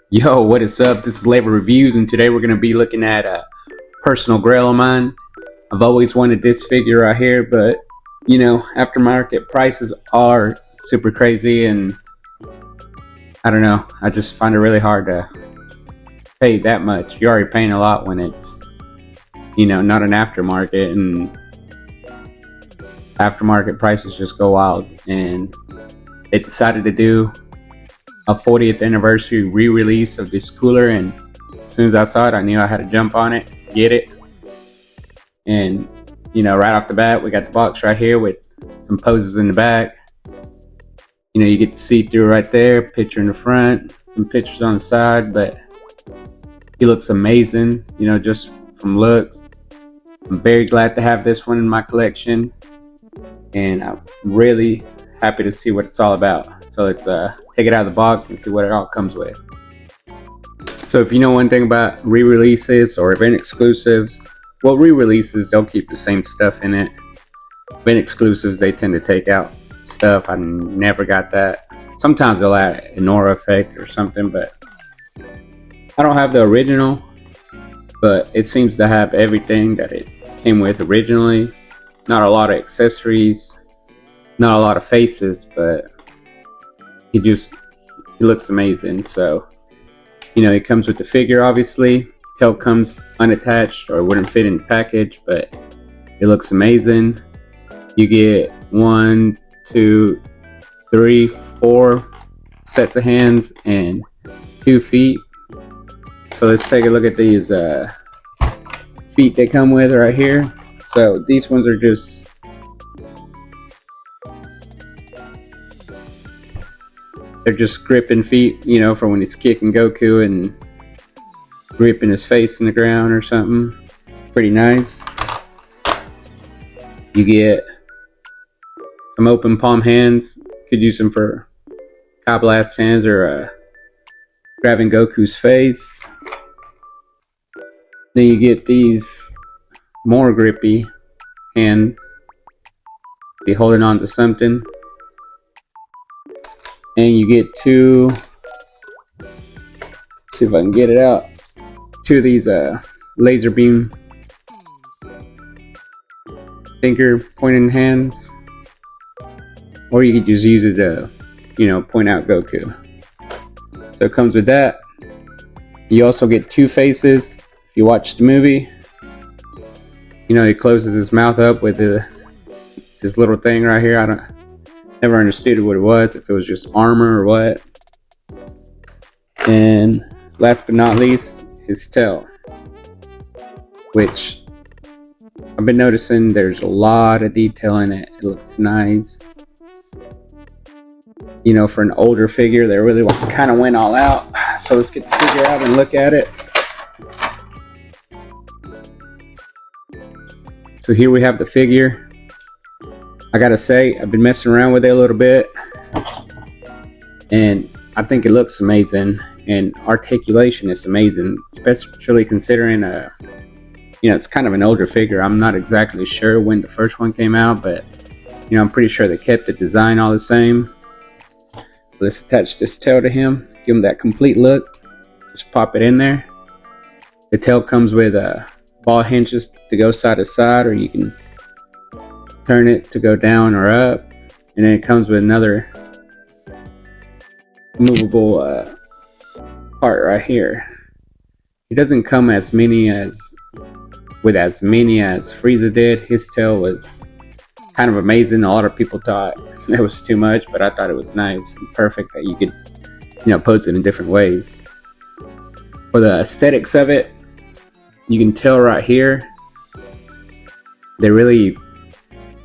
Yo, what is up? This is Labor Reviews, and today we're going to be looking at a personal grail of mine. I've always wanted this figure right here, but aftermarket prices are super crazy, and I don't know. I just find it really hard to pay that much. You're already paying a lot when it's not an aftermarket, and aftermarket prices just go wild. And they decided to do a 40th anniversary re-release of this cooler, and as soon as I saw it, I knew I had to jump on it, get it. And right off the bat, we got the box right here with some poses in the back. You get to see through right there, picture in the front, some pictures on the side, but he looks amazing, just from looks. I'm very glad to have this one in my collection, and I'm really happy to see what it's all about. So let's take it out of the box and see what it all comes with. So if you know one thing about re-releases or event exclusives, well, re-releases, they'll keep the same stuff in it. Event exclusives, they tend to take out stuff. I never got that. Sometimes they'll add an aura effect or something, but I don't have the original, but it seems to have everything that it came with originally. Not a lot of accessories, not a lot of faces, but he looks amazing. So it comes with the figure, obviously. Tail comes unattached or wouldn't fit in the package, but it looks amazing. You get 1, 2, 3, 4 sets of hands and 2 feet. So let's take a look at these feet they come with right here. So these ones are just gripping feet, for when he's kicking Goku and gripping his face in the ground or something. Pretty nice. You get some open palm hands. Could use them for Kai Blast hands or grabbing Goku's face. Then you get these more grippy hands. Be holding on to something. And you get two, let's see if I can get it out, 2 of these laser beam finger pointing hands. Or you could just use it to, point out Goku. So it comes with that. You also get 2 faces. If you watch the movie, he closes his mouth up with this little thing right here. I never understood what it was, if it was just armor or what. And last but not least, his tail, which I've been noticing there's a lot of detail in it. It looks nice. For an older figure, they really kind of went all out. So let's get the figure out and look at it. So here we have the figure. I gotta say, I've been messing around with it a little bit, and I think it looks amazing, and articulation is amazing, especially considering it's kind of an older figure. I'm not exactly sure when the first one came out, but I'm pretty sure they kept the design all the same. Let's attach this tail to him, give him that complete look. Just pop it in there. The tail comes with ball hinges to go side to side, or you can turn it to go down or up, and then it comes with another movable part right here. It doesn't come as many as Frieza did. His tail was kind of amazing. A lot of people thought it was too much, but I thought it was nice and perfect that you could pose it in different ways. For the aesthetics of it, you can tell right here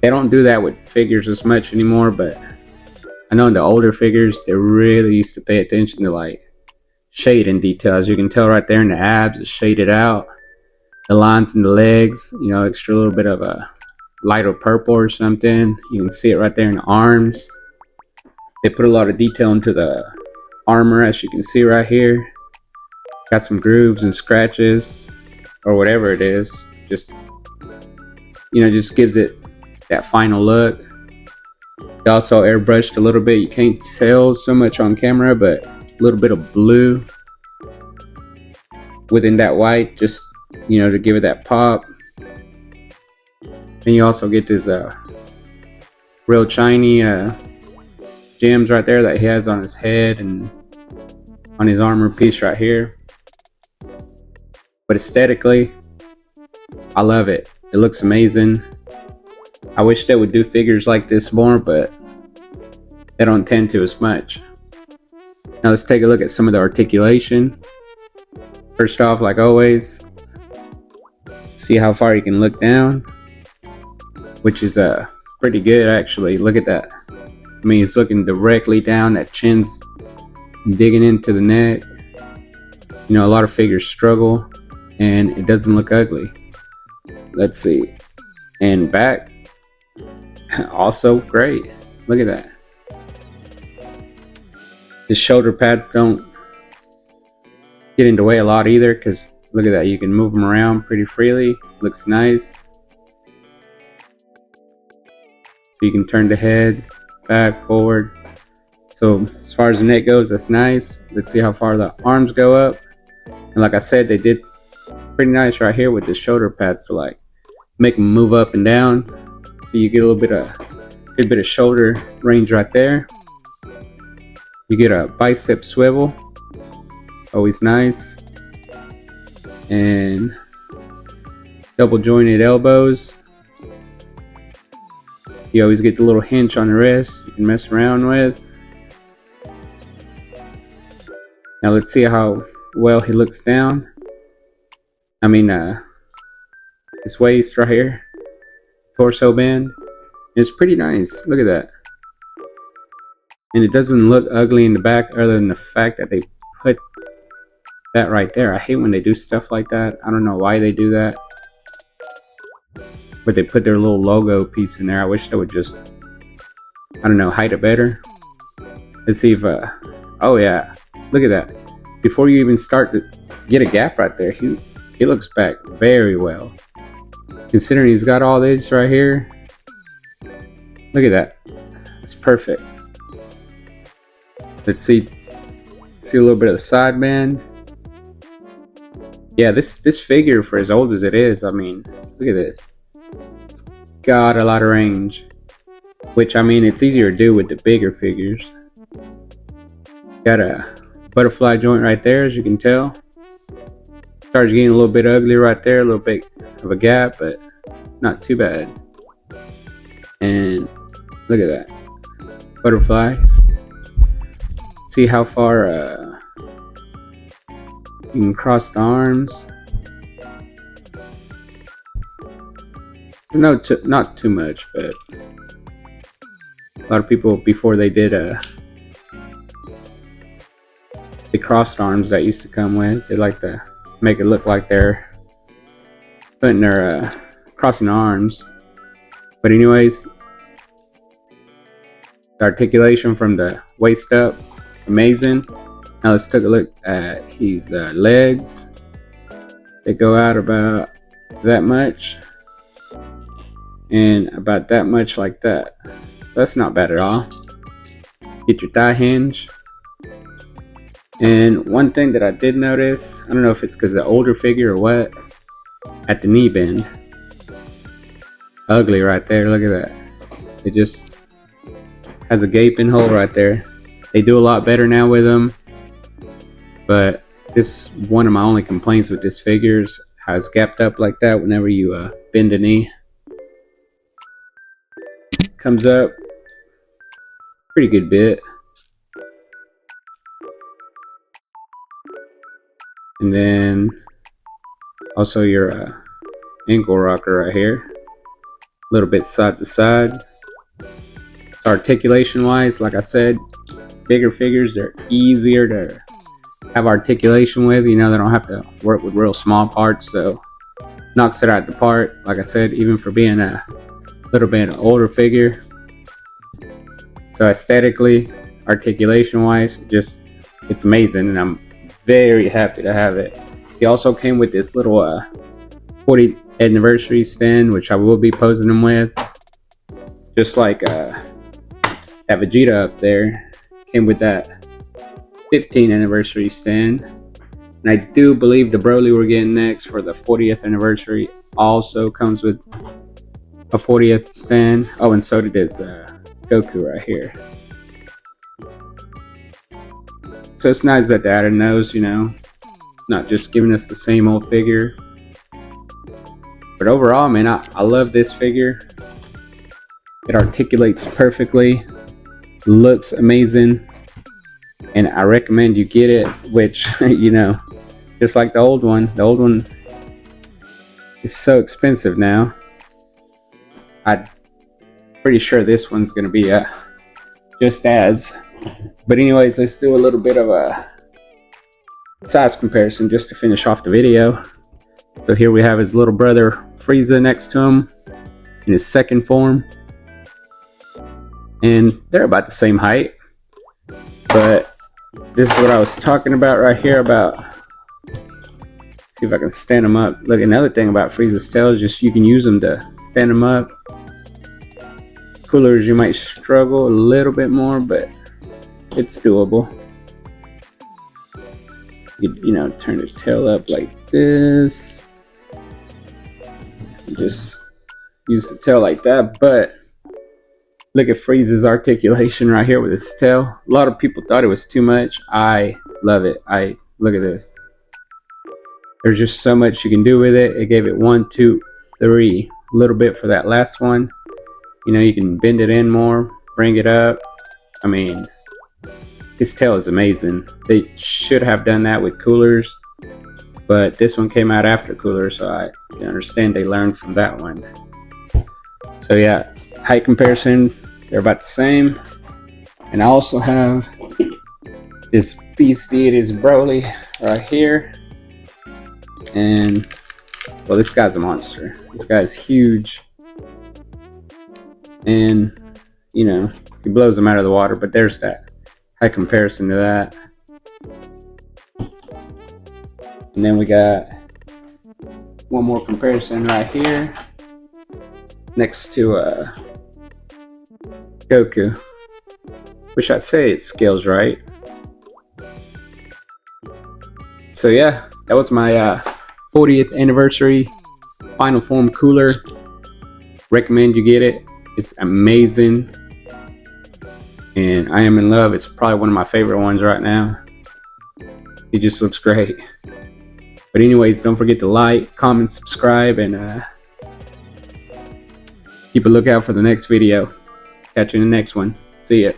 they don't do that with figures as much anymore, but I know in the older figures, they really used to pay attention to shade and details. You can tell right there in the abs, it's shaded out. The lines in the legs, extra little bit of a lighter purple or something. You can see it right there in the arms. They put a lot of detail into the armor, as you can see right here. Got some grooves and scratches, or whatever it is. Just gives it that final look. It also airbrushed a little bit. You can't tell so much on camera, but a little bit of blue within that white, just to give it that pop. And you also get this real shiny gems right there that he has on his head and on his armor piece right here. But aesthetically, I love it. It looks amazing. I wish they would do figures like this more, but they don't tend to as much. Now let's take a look at some of the articulation. First off, like always, see how far you can look down, which is pretty good actually. Look at that. I mean, he's looking directly down. That chin's digging into the neck. A lot of figures struggle, and it doesn't look ugly. Let's see. And back, also great. Look at that. The shoulder pads don't get in the way a lot either, because look at that. You can move them around pretty freely. Looks nice. So you can turn the head back, forward. So as far as the neck goes, that's nice. Let's see how far the arms go up. And like I said, they did pretty nice right here with the shoulder pads to like make them move up and down. So you get a good bit of shoulder range right there. You get a bicep swivel, always nice. And double jointed elbows. You always get the little hinge on the wrist you can mess around with. Now let's see how well he looks down. I mean, his waist right here, torso band, it's pretty nice. Look at that. And it doesn't look ugly in the back, other than the fact that they put that right there. I hate when they do stuff like that. I don't know why they do that, but they put their little logo piece in there. I wish they would just, I don't know, hide it better. Let's see if, oh yeah, look at that. Before you even start to get a gap right there, he looks back very well. Considering he's got all this right here, look at that. It's perfect. Let's see a little bit of the side band. Yeah, this figure, for as old as it is, I mean, look at this. It's got a lot of range, which, I mean, it's easier to do with the bigger figures. Got a butterfly joint right there, as you can tell. Starts getting a little bit ugly right there, a little bit of a gap, but not too bad. And look at that. Butterflies. See how far you can cross the arms. No, not too much, but a lot of people, before they did the crossed arms that used to come with, they like to make it look like they're putting their crossing arms. But anyways, the articulation from the waist up, amazing. Now let's take a look at his legs. They go out about that much and about that much like that. So that's not bad at all. Get your thigh hinge. And one thing that I did notice, I don't know if it's because of the older figure or what, at the knee bend. Ugly right there, look at that. It just has a gaping hole right there. They do a lot better now with them, but this is one of my only complaints with this figure is how it's gapped up like that whenever you bend the knee. Comes up pretty good bit. And then also your ankle rocker right here, a little bit side to side. So articulation wise, like I said, bigger figures, they're easier to have articulation with. They don't have to work with real small parts, so knocks it out the park. Like I said, even for being a little bit an older figure. So aesthetically, articulation wise, just it's amazing, and I'm very happy to have it. He also came with this little 40th anniversary stand, which I will be posing him with, just like that Vegeta up there came with that 15th anniversary stand. And I do believe the Broly we're getting next for the 40th anniversary also comes with a 40th stand. Oh, and so did this Goku right here. So it's nice that the editor knows, you know, not just giving us the same old figure. But overall, man, I love this figure. It articulates perfectly, looks amazing, and I recommend you get it, which, you know, just like the old one is so expensive now. I'm pretty sure this one's gonna be just as. But anyways, let's do a little bit of a size comparison just to finish off the video. So here we have his little brother Frieza next to him in his second form. And they're about the same height. But this is what I was talking about right here about. See if I can stand them up. Look, another thing about Frieza's tail is just you can use them to stand them up. Coolers, you might struggle a little bit more, but it's doable. You know, turn his tail up like this. Just use the tail like that. But look at Frieza's articulation right here with his tail. A lot of people thought it was too much. I love it. Look at this. There's just so much you can do with it. It gave it 1, 2, 3. A little bit for that last one. You know, you can bend it in more, bring it up. I mean, his tail is amazing. They should have done that with Coolers, but this one came out after Cooler, so I can understand they learned from that one. So yeah, height comparison, they're about the same. And I also have this beastie, it is Broly right here. And well, this guy's a monster. This guy's huge. And you know, he blows them out of the water, but there's that high comparison to that. And then we got one more comparison right here next to Goku, which I'd say it scales right. So yeah, that was my 40th anniversary final form cooler. Recommend you get it. It's amazing. And I am in love. It's probably one of my favorite ones right now. It just looks great. But anyways, don't forget to like, comment, subscribe, and keep a lookout for the next video. Catch you in the next one. See ya.